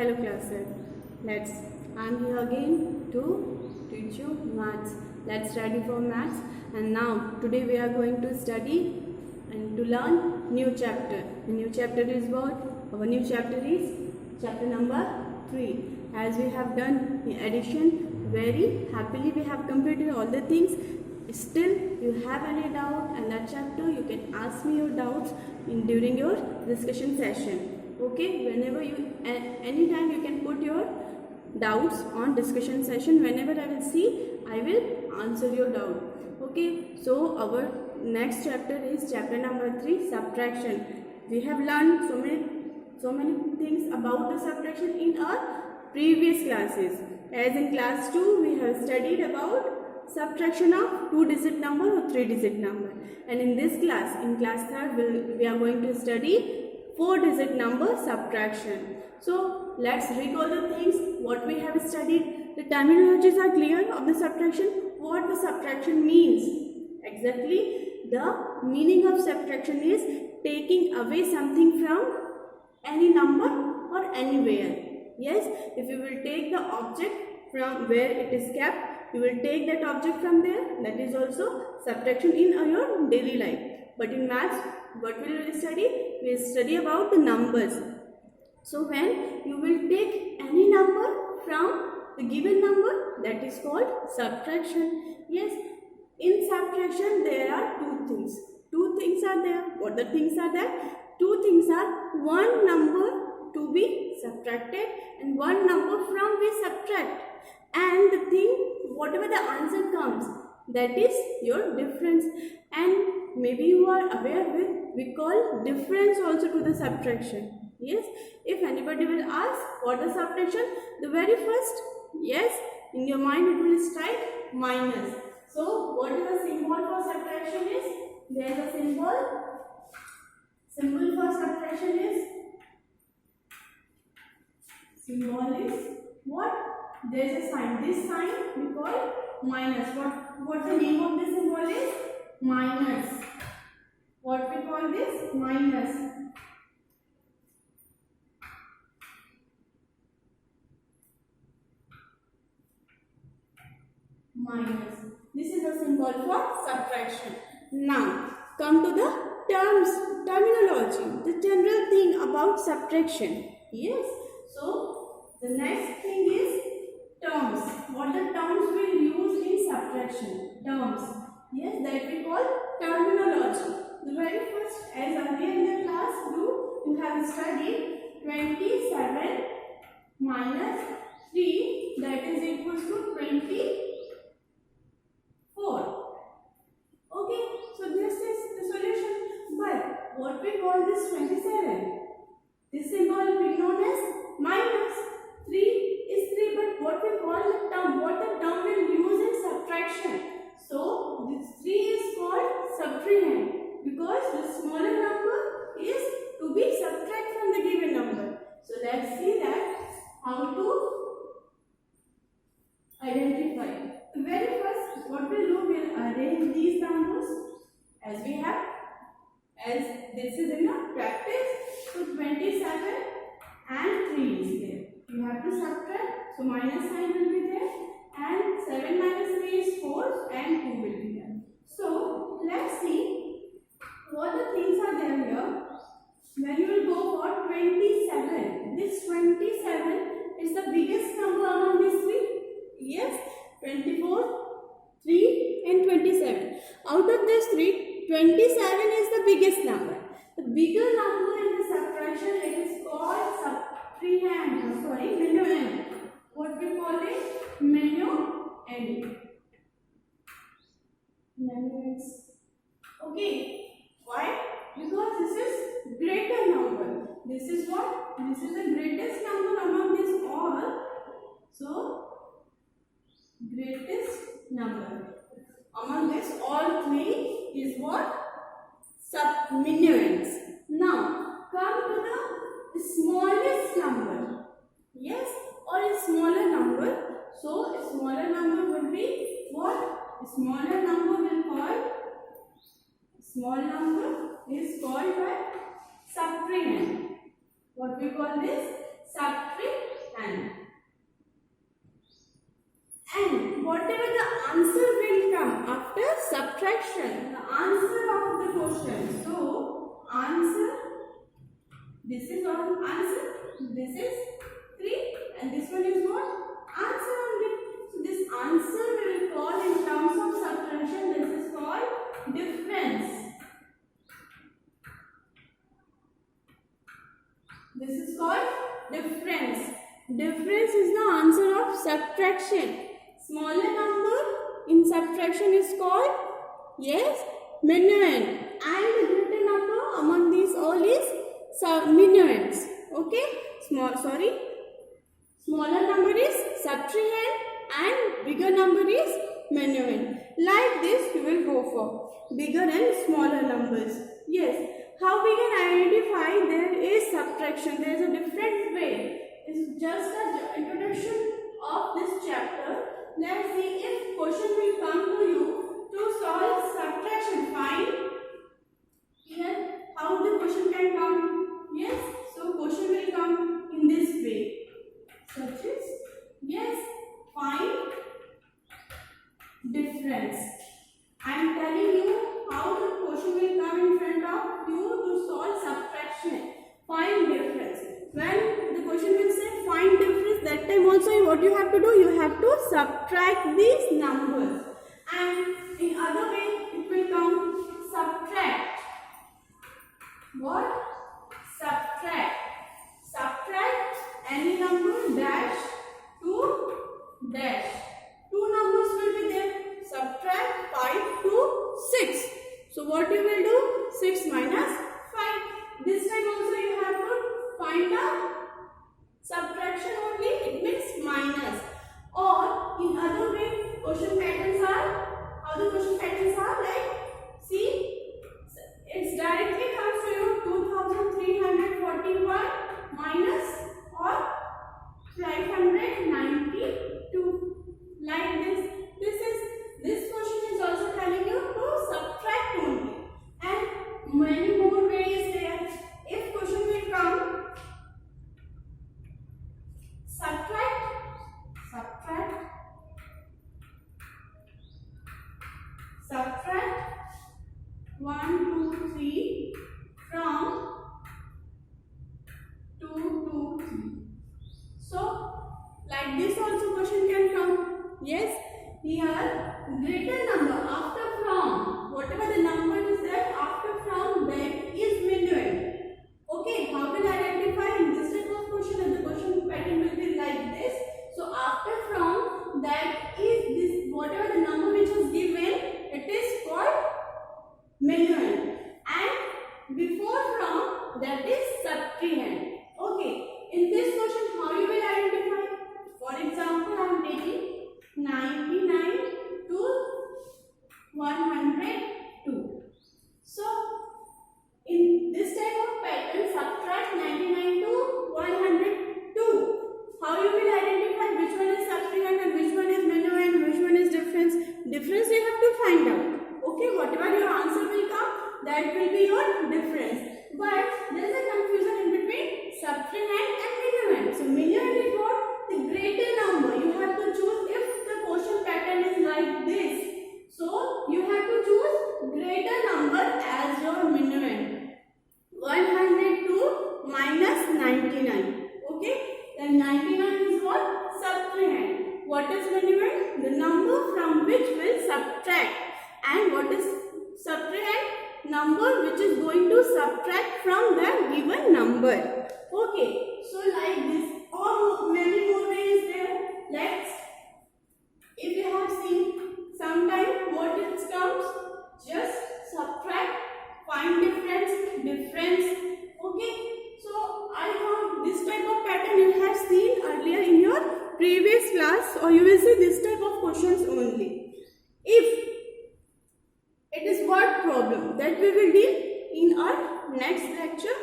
Hello classes. I'm here again to teach you maths. Let's study for maths. And now today we are going to study and to learn new chapter. The new chapter is what? Our new chapter is chapter number 3. As we have done in addition, very happily we have completed all the things. Still you have any doubt in that chapter, you can ask me your doubts during your discussion session. Okay, whenever you anytime you can put your doubts on discussion session. Whenever I will see, I will answer your doubt. Okay, so our next chapter is chapter number 3, subtraction. We have learned so many things about the subtraction in our previous classes. As in class 2 we have studied about subtraction of 2-digit number or 3-digit number, and in this class, in class 3rd, we are going to study 4-digit number subtraction. So let's recall the things what we have studied. The terminologies are clear of the subtraction. What the subtraction means exactly? The meaning of subtraction is taking away something from any number or anywhere. Yes, if you will take the object from where it is kept, you will take that object from there. That is also subtraction in your daily life. But in maths, what will we study? We will study about the numbers. So when you will take any number from the given number, that is called subtraction. Yes, in subtraction there are two things. Two things are there. What the things are there? Two things are one number to be subtracted and one number from we subtract. And the thing, whatever the answer comes, that is your difference. And maybe you are aware with, we call difference also to the subtraction. Yes, if anybody will ask what is subtraction, the very first, yes, in your mind it will strike minus. So what is the symbol for subtraction is? There is a symbol. Symbol for subtraction is what? There is a sign. This sign we call minus. What the name of this symbol is? Minus. What we call this? Minus. Minus. This is the symbol for subtraction. Now come to the terminology, the general thing about subtraction. Yes. So the next thing is terms. What the terms we use in subtraction? Terms. Yes, that we call terminology. The very first, as earlier in the class you have studied 27 minus 3, that is equals to 24. Okay, so this is the solution. But what we call this 27? This symbol will be known as minus. 3 is 3, but what we call the term, what the term will use in subtraction. So this 3 is called subtrahend, because the smaller number is to be subtracted from the given number. So let's see that how to identify. The very first, what we'll do, we'll arrange these numbers as we have, as this is in a practice. So 27 and 3 is there. You have to subtract, so minus sign will be there, and 7 minus 3 is 4 and 2 will be there. So let's see what the things are there here. When you will go for 27, this 27 is the biggest number among these three. Yes, 24, 3 and 27. Out of these three, 27 is the biggest number. The bigger number in the subtraction, it is called subtrahend. Minuend. What we call it? Minuend. Okay. Why? Because this is greater number. This is what? This is the greatest number among these all. So greatest number among this all three is what? Minuends. Now come to the smallest number. Yes, or a smaller number. So a smaller number will be what? A smaller number will call, small number is called by subtrahend. What we call this? Subtrahend. n. And whatever the answer will come after subtraction, the answer of the question. So, answer, this is our answer, this is 3 and this one is what? Answer only. So, this answer we will call in terms of subtraction, this is called difference. This is called difference. Difference is the answer of subtraction. Smaller number in subtraction is called, yes, minuend, and the greater number among these all is minuends. Okay, smaller number is subtrahend and bigger number is minuend. Like this you will go for bigger and smaller numbers. Yes, how we can identify there is subtraction? There is a different way. It's just an introduction of this chapter. Let's see if question will come to you to solve subtraction. Find here how the question can come. Yes, so question will come in this way. Such as, yes, find difference. I am telling you how the question will come in front of you to solve subtraction. Find difference. When the question will say find difference, that time also what you have to do, you have to subtract these numbers. And in other way it will come subtract. What? Subtract. Subtract any number dash to dash. Two numbers will be there. Subtract 5 to 6. So what you will do? 6 minus 5. This time also you have to find the subtraction only, it means minus. Or in other way, question patterns are, how the question patterns are like, see, it's directly comes to you 2341 minus or 592. Like this. This question is also telling you to subtract only. And many more ways there. If question will come, subtract 1, 2, 3 from 2 to 3. So, like this also question can come. Yes, here greater number after from, whatever the number is there after from, that is minuend. Okay, how will I identify in this type of question? And the question pattern will be like this. So after from, that is this, whatever the number which is given, it is called minuend. And before from, that is subtrahend. Okay, in this question how you will identify? For example, I am taking 99 to 102. So in this type of pattern, subtract 99 to 102. How you will identify which one is subtrahend and which one is minuend, which one is difference? Difference you have to find out. Okay, whatever your answer will come, that will be your difference. But there is a confusion in between subtrahend and minuend. So minuend is what? The greater number. You have to choose if the question pattern is like this. So you have to choose greater number as your minuend. 102 minus 99. Okay, then 99 is what? Subtrahend. What is minuend? The number from which will subtract. And what is subtrahend? Number which is going to subtract from the given number. Okay, so like this, or many more ways there. Let's, if you have seen sometime what it comes, just subtract, find difference. Okay, so I hope this type of pattern you have seen earlier in your previous class, or you will see this type of questions only. If it is word problem, that we will deal in our next lecture,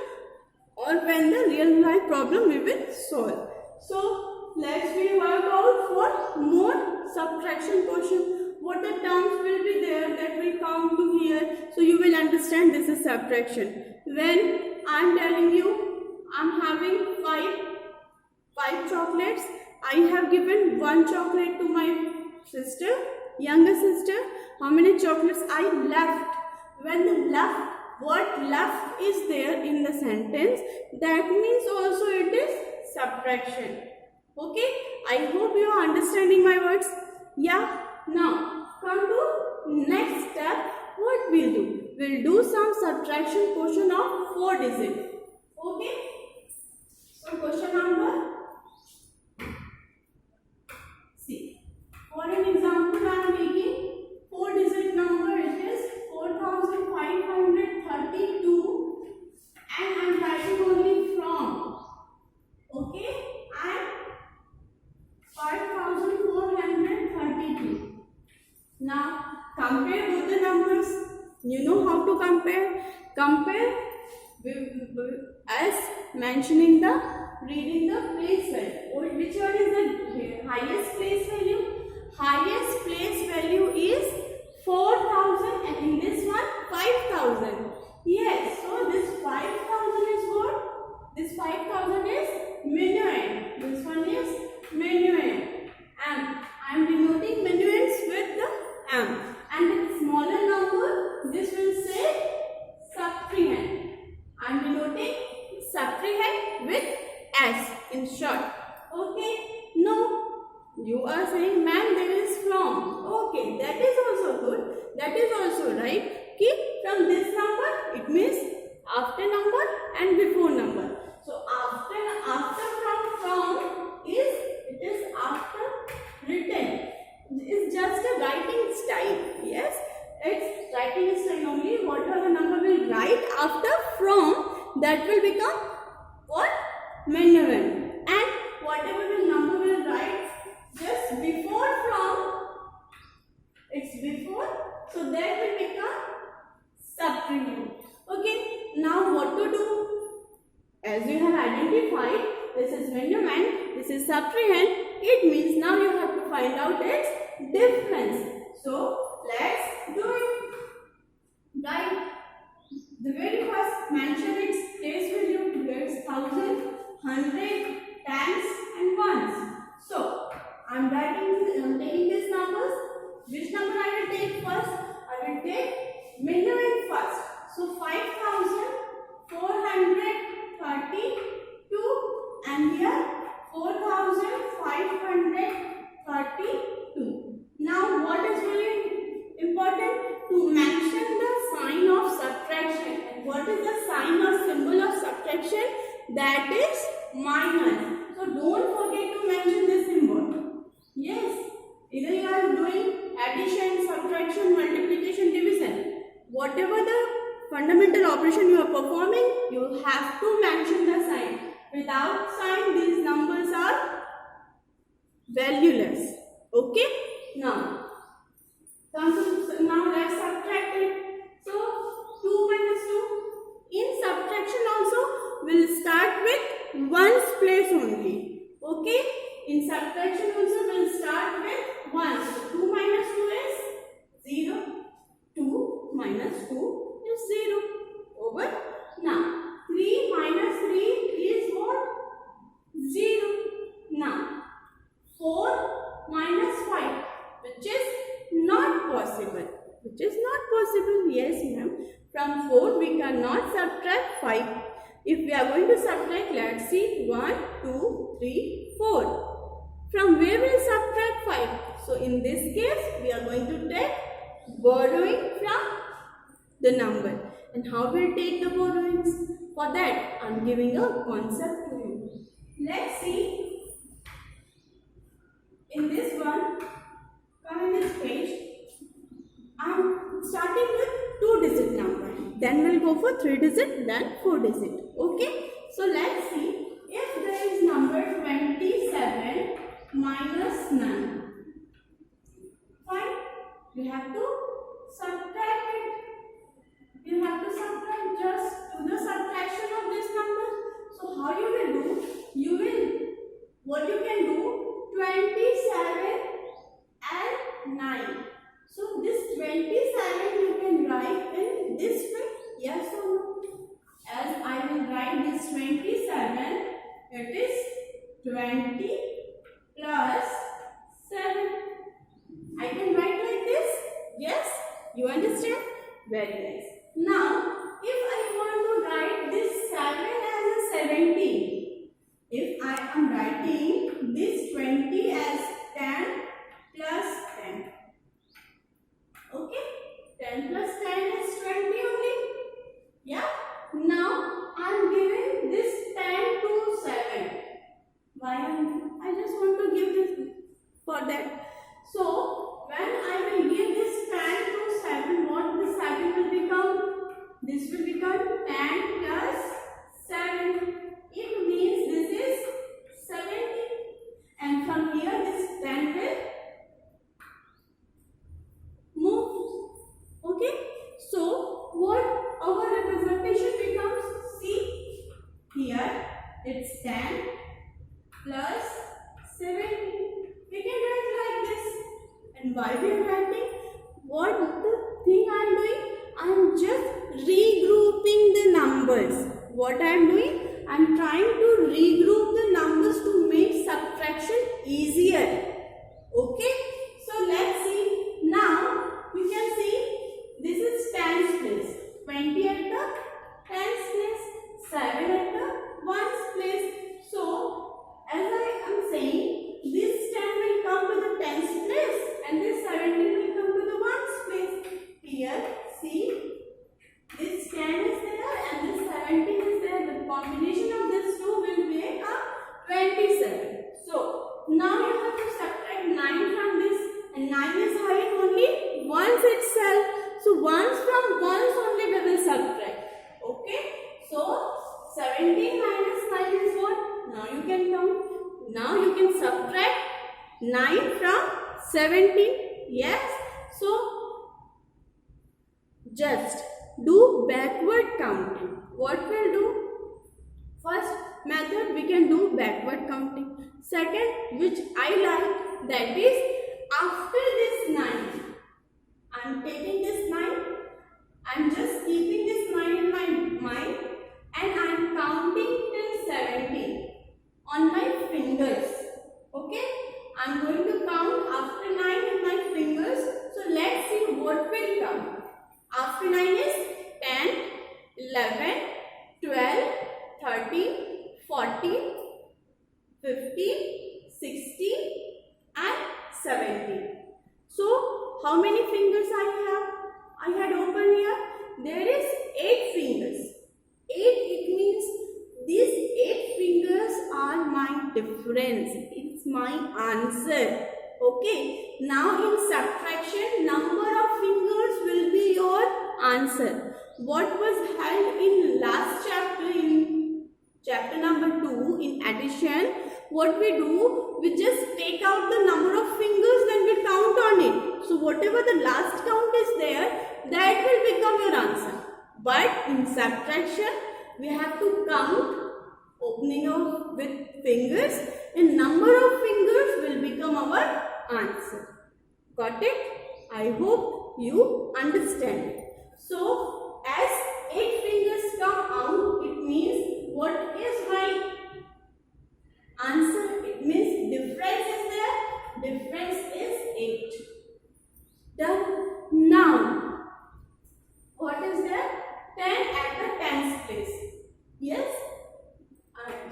or when the real life problem we will solve. So let's we work out for more subtraction question. What the terms will be there that will come to here, so you will understand this is subtraction. When I am telling you I am having 5 chocolates. I have given 1 chocolate to my sister, younger sister. How many chocolates I left? When the left, what left is there in the sentence, that means also it is subtraction. Okay, I hope you are understanding my words. Yeah, now come to next step. What we'll do? We'll do some subtraction question of 4 digits. Okay, so question number, see, for an example I am taking 4 digit number. It is 4532 and I am writing only from. Okay, and 5432. Now compare both the numbers. You know how to compare. Compare as mentioning the, reading the place value. Which one is the highest place value? Highest place value is 4000 and in this one 5000. Yes, so this 5000 is what? This 5000 is minuend. This one is minuend. And I am denoting minuends with the M. And the smaller number, this will say subtrahend. I am denoting subtrahend with S in short. Okay. No, you are saying, ma'am, there is from. Okay, that is also good. That is also right. Keep from this number, it means after number and before number. So after from is, it is after written. It's just a writing style. Yes, it's writing style only. Whatever the number will write after from, that will become what? Minuend. And whatever the number will write just before from, it's before, so that will become subtrahend. Okay, now what to do? As you have identified, this is minuend, this is subtrahend. It means now you have to find out its difference. So let's do it. Right. The very first mention its place value. It's 1000, 100, tens and ones. So I'm taking these numbers. Which number I will take first? I will take minuend first. So 5432 and here 4532. Now what is very important? To mention the sign of subtraction. And what is the sign or symbol of subtraction? That is minus. So don't forget to mention this symbol. Yes, either you are doing addition, subtraction, multiplication, division. Whatever the fundamental operation you are performing, you have to mention the sign. Without sign, these numbers are valueless. Okay? Now let's subtract it. So 2 minus 2. In subtraction also, we'll start with ones place only. Okay? In subtraction also, we'll start with ones. So 2 minus 2 is 0. 2 minus 2 is 0. Over. Now 3 minus 3 is what? 0. Now 4 minus 5, which is not possible. Which is not possible. Yes, ma'am. From 4 we cannot subtract 5. If we are going to subtract, let's see, 1, 2, 3, 4. From where we will subtract 5? So in this case, we are going to take borrowing from the number. And how we'll take the borrowings? For that, I am giving a concept to you. Let's see. In this one, come in this page, I am starting with 2-digit number. Then we'll go for 3-digit, then 4-digit. Okay? So let's see. If there is number 27 minus 9. Fine. We have to subtract it. You have to subtract just to the subtraction of this number. So how you will do? What you can do? 27 and 9. So this 27 you can write in this way. Yes or no? As I will write this 27, it is 20 plus 7. I can write like this. Yes, you understand? Very nice. Now, if I want to write this 7 as a 17, if I am writing this 20 as 10 plus 10. Okay, 10 plus 10 is 20 only. Yeah. Now, I am giving this 10 to 7. Why? I just want to give this for that. So, when I will give this 10 to 7, what the 7 will become? This will become 10 plus 7. It means this is 70. And from here, this 10 will move. Okay? So, what our representation becomes? See, here it's 10 plus 70. We can write like this. And why we are writing? What the thing I am doing? I am just regrouping the numbers. What I am doing? I am trying to regroup the numbers to make subtraction easier. Okay? So let's see. Now you can see this is tens place. 20 at the tens place. 7 at the ones place. So as I am saying, this 10 will come to the tens place and this 17 will come to the ones place. Here, see, this 10 is there and this 17 is there. The combination of these two will make a 27. So now you have to subtract 9 from this, and 9 is having only ones itself. So ones from ones only we will subtract. Okay. So 17 minus 9 is what? Now you can count. Now you can subtract 9 from 17. Yes. So just do backward counting. What we'll do? First method we can do backward counting. Second, which I like, that is after this 9. I am taking this 9. I am just keeping this 9 in my mind and I am counting till 17 on my fingers. Okay? I am going to count after 9 in my fingers. So let's see what will come. After 9 is 10, 11, 12, 13, 14, 15, 16 and 17. So how many fingers I have? I had opened here. There is 8 fingers. 8, it means these 8 fingers are my difference. It's my answer. Okay. Now in subtraction, number of fingers will be your answer. What was held in last chapter, in chapter number 2, in addition, what we do, we just take out the number of fingers, then we count on it. So whatever the last count is there, that will become your answer. But in subtraction, we have to count, opening out with fingers, and number of fingers will become our answer. Got it? I hope you understand it. So as 8 fingers come out, it means what is my answer? It means difference is there. Difference is 8. Done. Now, what is there? 10 at the tens place. Yes?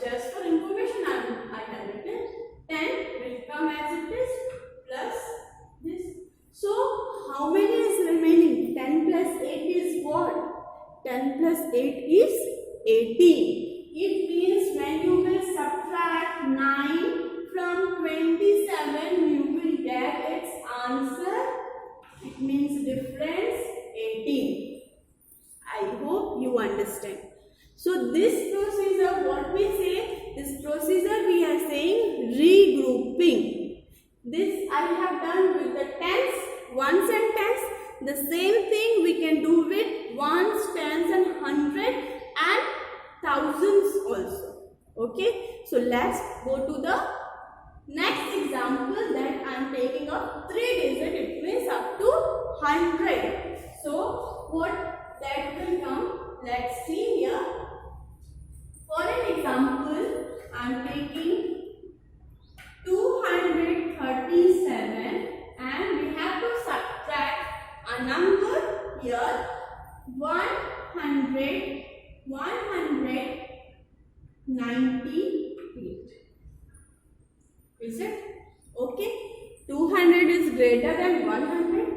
Just for information, I have written 10 will come as it is plus this. So, how many is remaining? 10 plus 8 is what? 10 plus 8 is 18. It means when you will subtract 9 from 27, you will get its answer. It means difference 18. I hope you understand. So this procedure, what we say, this procedure we are saying regrouping. This I have done with the tens, ones and tens. The same thing we can do with ones, tens and hundred and thousands also. Okay. So let's go to the next example that I am taking of 3 digit. It means up to 100. So what that will come? Let's see here. For an example, I am taking 237 and we have to subtract a number here 198. Is it? Okay. 200 is greater than 100.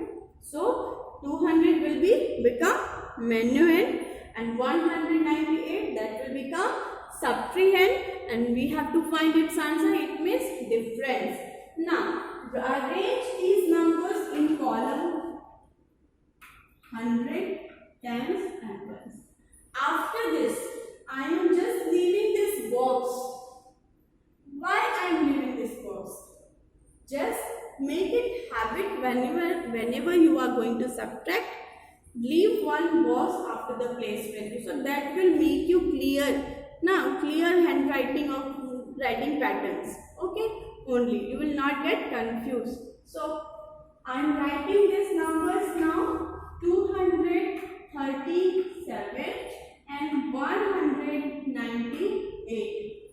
So 200 will become minuend and 198 that will become subtrahend, and we have to find its answer. It means difference. Now arrange these numbers in column 100, tens and ones. After this, I am just leaving this box. Why I am leaving this box? Just make it habit whenever you are going to subtract, leave one box after the place value. So that will make you clear. Now clear handwriting of writing patterns. Okay, only you will not get confused. So I am writing these numbers now. 237 and 198.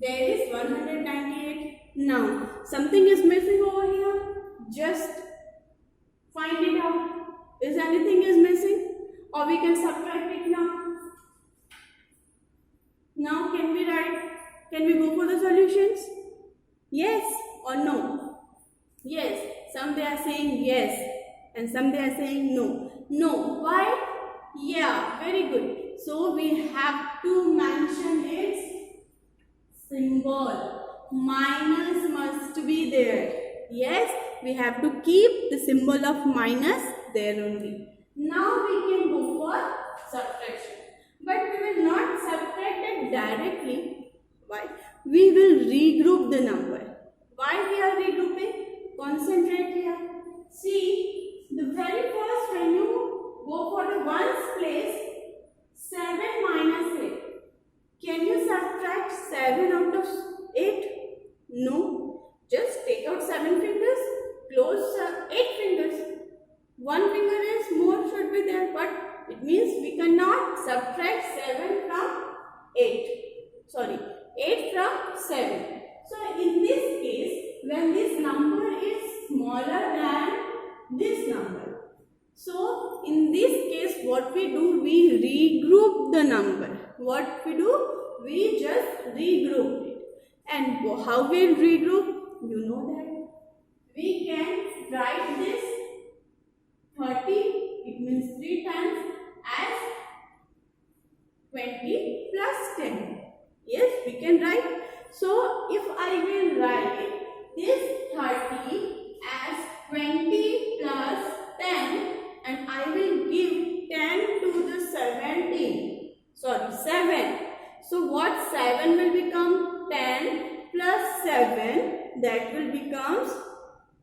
There is 198. Now something is missing over here. Just find it out. Is anything is missing? Or we can subtract it now. Now can we write? Can we go for the solutions? Yes or no? Yes. Some they are saying yes and some they are saying no. No. Why? Yeah, very good. So we have to mention its symbol. Minus must be there. Yes, we have to keep the symbol of minus there only. Now we can go for subtraction. But we will not subtract it directly. Why? We will regroup the number. Why we are regrouping? Concentrate here. See, the very first when you go for the ones place, 7 minus 8. Can you subtract 7 out of 8? No. Just take out 7 fingers, close 8 fingers. 1 finger is more should be there, but it means we cannot subtract 7 from 8. Sorry, 8 from 7. So in this case, when this number is smaller than this number, so in this case what we do, we regroup the number. What we do? We just regroup it. And how we regroup? You know that. We can write this 30, it means 3 times, as 20 plus 10. Yes, we can write. So if I will write this 30 as 20 plus 10 and I will give 10 to the 17. Sorry, 7. So what 7 will become? 10 plus 7, that will become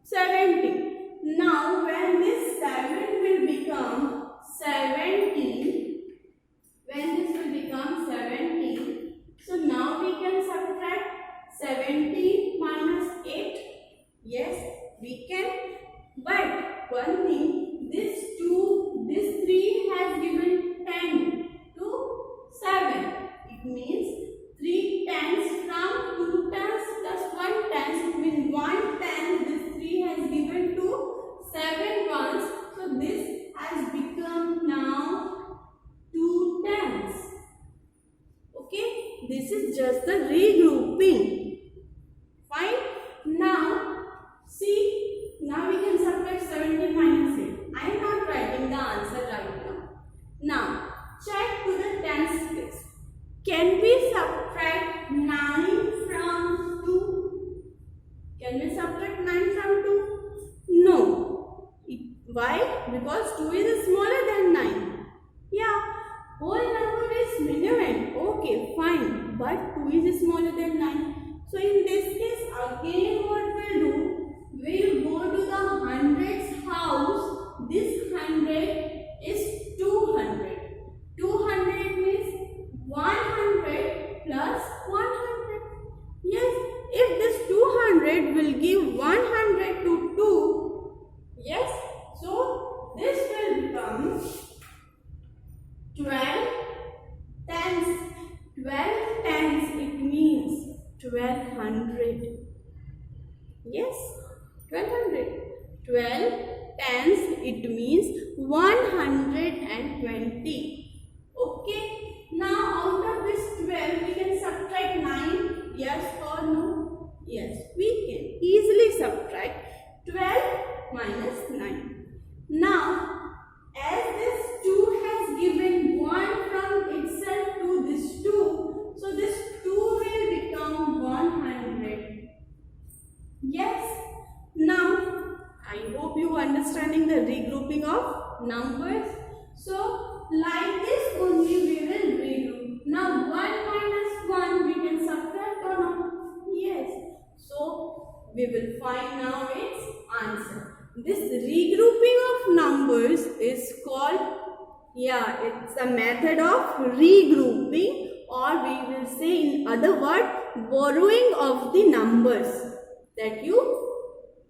70. Now when this 7 will become 17, when this will become 17, so now we can subtract 70 minus 8. Yes, we can. But one thing, this 3 has given 10 to 7. It means 3 tens from 2 tens plus 1 tens. It means 1 ten. This 3 has given to 7 ones. So this has become now 2 tens. Okay. This is just the regrouping. Fine. Now see. Now we can subtract 17 minus 8. I am not writing the answer right now. Now check to the tens place. Can we subtract 9 from 2? Can we subtract 9 from 2? No. Why? Because 2 is smaller than 9. Yeah. Whole number is minuend. Okay, fine. But 2 is smaller than 9. So in this case, again what we'll do? We'll go to the hundreds house. This 100 is 200. 200 means 100 plus 100. Yes, if this 200 will give 100 to 2, yes, so this will become 12 tens. 12 tens, it means 1200. Yes, 1200. 12 tens, it means 120. Okay, now out of this 12 we can subtract 9. Yes or no? Yes, we can easily subtract 12 minus 9. Now, as this 2 has given 1 from itself to this 2, so this 2 will become 100. Yes. Now, I hope you are understanding the regrouping of numbers. So, like this only we will regroup. Now, 1 minus 1 we can subtract or not? Yes. So, we will find now its answer. This regrouping of numbers is called, it's a method of regrouping, or we will say in other word, borrowing of the numbers, that you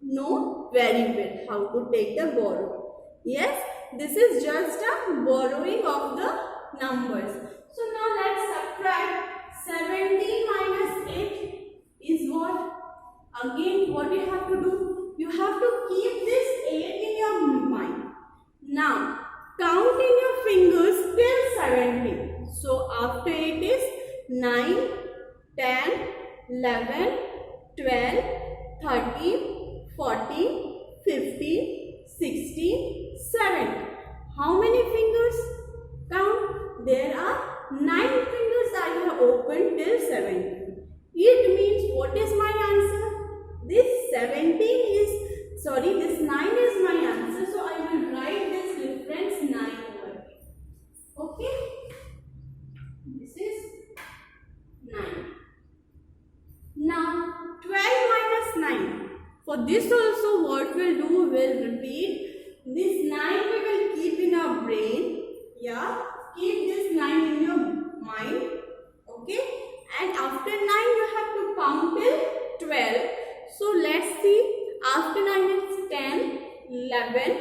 know very well how to take the borrow. Yes, this is just a borrowing of the numbers. So now let's subtract 17 minus 8 is what? Again, what you have to do? You have to keep this 8 in your mind. Now, count in your fingers till 17. So after 8 is 9, 10, 11, 12, 13, 14, 15, 16, 17. How many fingers? Count. There are 9 fingers I have opened till 17. It means, what is my answer? This 17 is, this 9 is my answer. So I will write this reference 9 over here. Okay? This is 9. Now, 12 minus 9. For this also what we'll do, we'll repeat. This 9 we will keep in our brain. Yeah, keep this 9 in your mind. Okay, and after 9 you have to count till 12. So let's see, after 9 is 10, 11,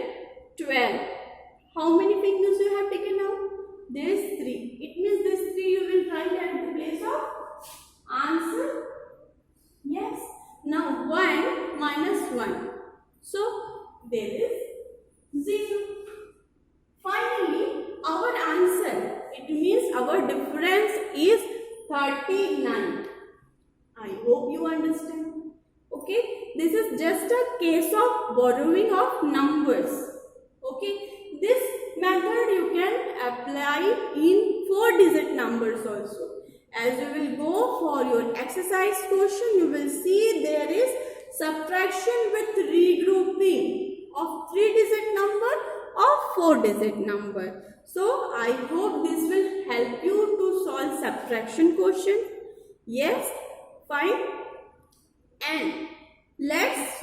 12. How many fingers you have taken out? There is 3. It means this 3 you will write at the place of answer. Yes. Now 1 minus 1. So there is 0. Finally, our answer, it means our difference is 39. I hope you understand. Okay, this is just a case of borrowing of numbers. Okay, this method you can apply in 4-digit numbers also. As you will go for your exercise question, you will see there is subtraction with regrouping of 3-digit number or 4-digit number. So I hope this will help you to solve subtraction question. Yes, fine. And let's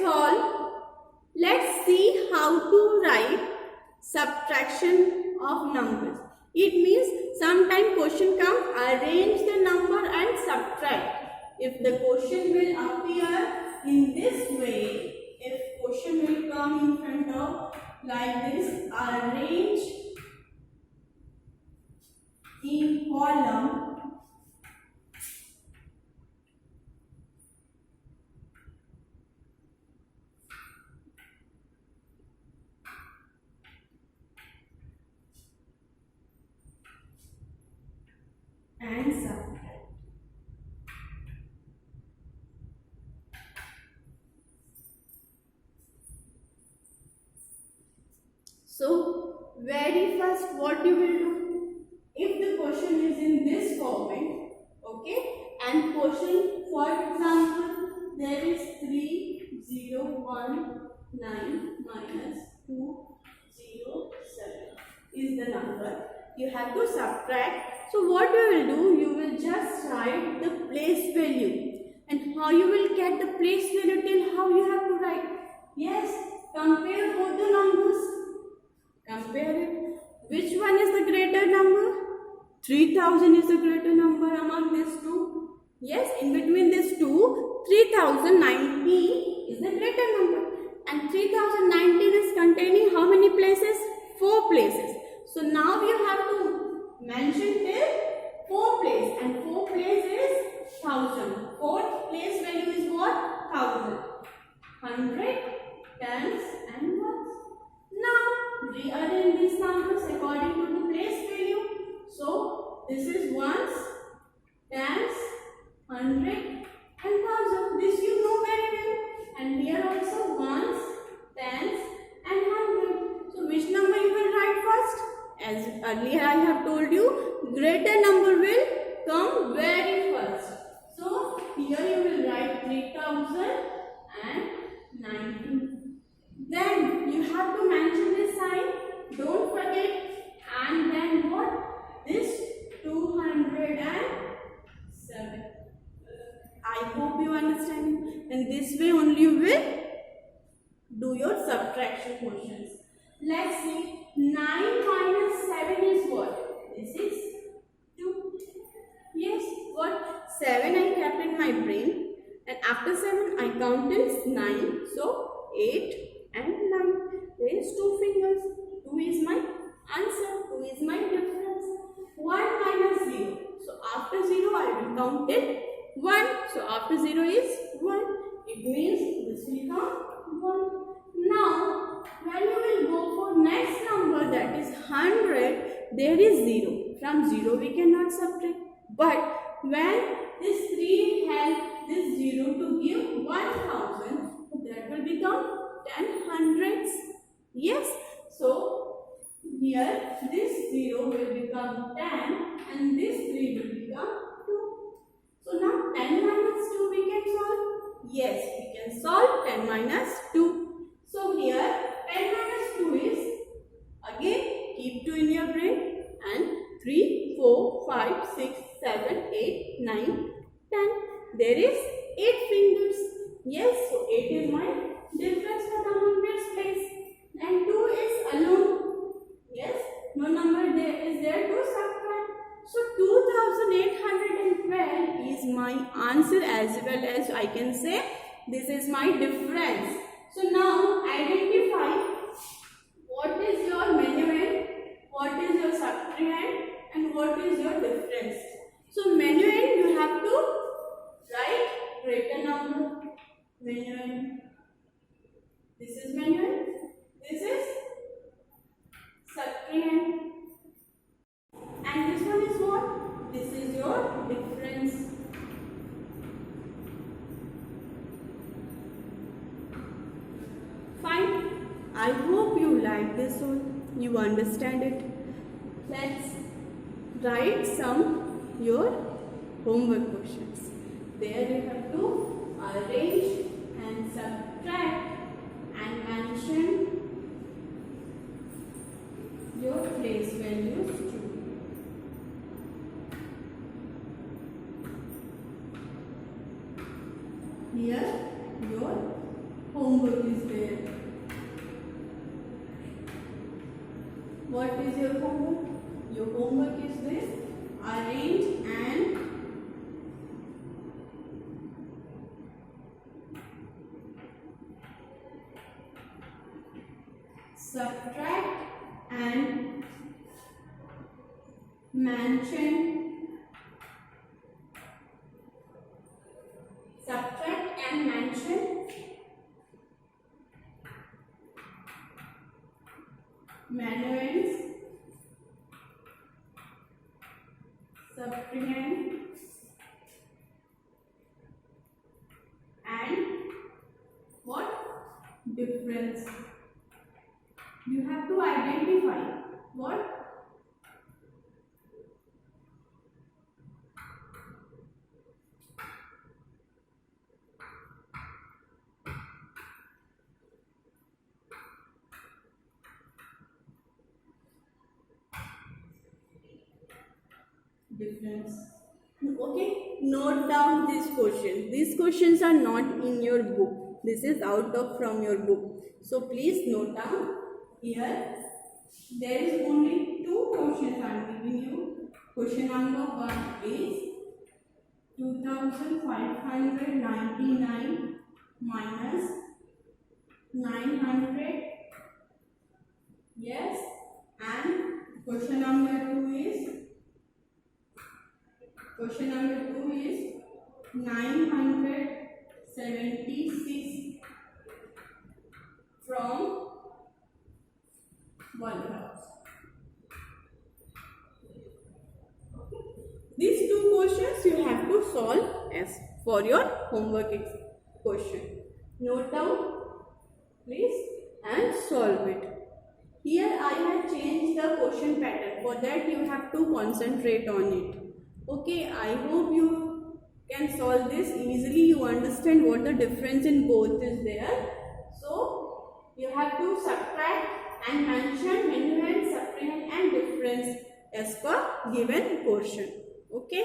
see how to write subtraction of numbers. It means sometime question come, arrange the number and subtract. If the question will appear in this way, if question will come in front of like this, arrange in column and subtract. So very first what you will do, if the question is in this format, okay, and question, for example, there is 3019 minus 207 is the number. You have to subtract. So what you will do, you will just write the place value. And how you will get the place value, till how you have to write? Yes, compare both the numbers. Compare it. Which one is the greater number? 3000 is the greater number among these two. Yes, in between these two, 3090 is the greater number. And 3019 is containing how many places? 4 places. So now you have to mention till 4 place, and 4 place is 1000. 4th place value is what? 1000. 19. Then you have to mention this sign. Don't forget. And then what? This 207. I hope you understand. And this way only you will do your subtraction questions. Let's see. 9 minus 7 is what? This is 2. Yes, what? 7 I kept in my brain. And after 7 I counted 9. So 8 and 9. There is 2 fingers. 2 is my answer. 2 is my difference. 1 minus 0. So after 0 I will count it 1. So after 0 is 1. It means this will count 1. Now when you will go for next number, that is 100, there is 0. From 0 we cannot subtract. But when this 3 help this 0 to give 1000, that will become 10 hundreds. Yes. So here this 0 will become 10 and this 3 will become 2. So now 10 minus 2 we can solve. Yes, we can solve 10 minus 2. So here 10 minus 2 is, again keep 2 in your brain, and 3, 4, 5, 6, 7, 8, 9, 10. There is 8 fingers. Yes, so 8 is my difference for the hundreds place. And 2 is alone. Yes, no number there is there to subtract. So 2812 is my answer, as well as I can say this is my difference. So now identify what is your minuend, what is your subtrahend, and what is your difference. So minuend you have to write greater number. Minuend. This is minuend. This is subtrahend. And this one is what? This is your difference. Fine. I hope you like this one. You understand it. Let's write some your homework questions. There you have to arrange and subtract and mention your place values too. Here your homework is there. What is your homework? Your homework is this: arrange and subtract and mention minuends, subtrahend, and what? Difference. You have to identify what? Difference. Okay, note down this question. These questions are not in your book. This is out of from your book. So please note down. Here there is only two questions I am giving you. Question number 1 is 2599 minus 900. Yes, and question number 2 is 976 from 1000. These two questions you have to solve as for your homework question. Note down please and solve it. Here I have changed the question pattern. For that you have to concentrate on it. Okay, I hope you can solve this easily. You understand what the difference in both is there. So you have to subtract and mention minuend, subtrahend and difference as per given portion. Okay.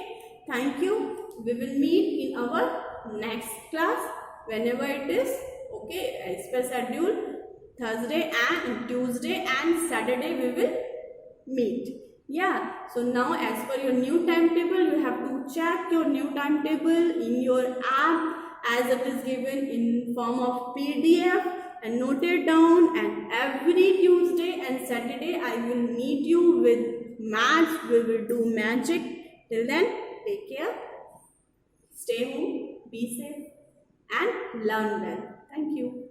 Thank you. We will meet in our next class whenever it is. Okay. As per schedule, Thursday and Tuesday and Saturday we will meet. Yeah, so now as per your new timetable, you have to check your new timetable in your app as it is given in form of PDF and note it down. And every Tuesday and Saturday I will meet you with maths. We will do magic. Till then, take care, stay home, be safe and learn well. Thank you.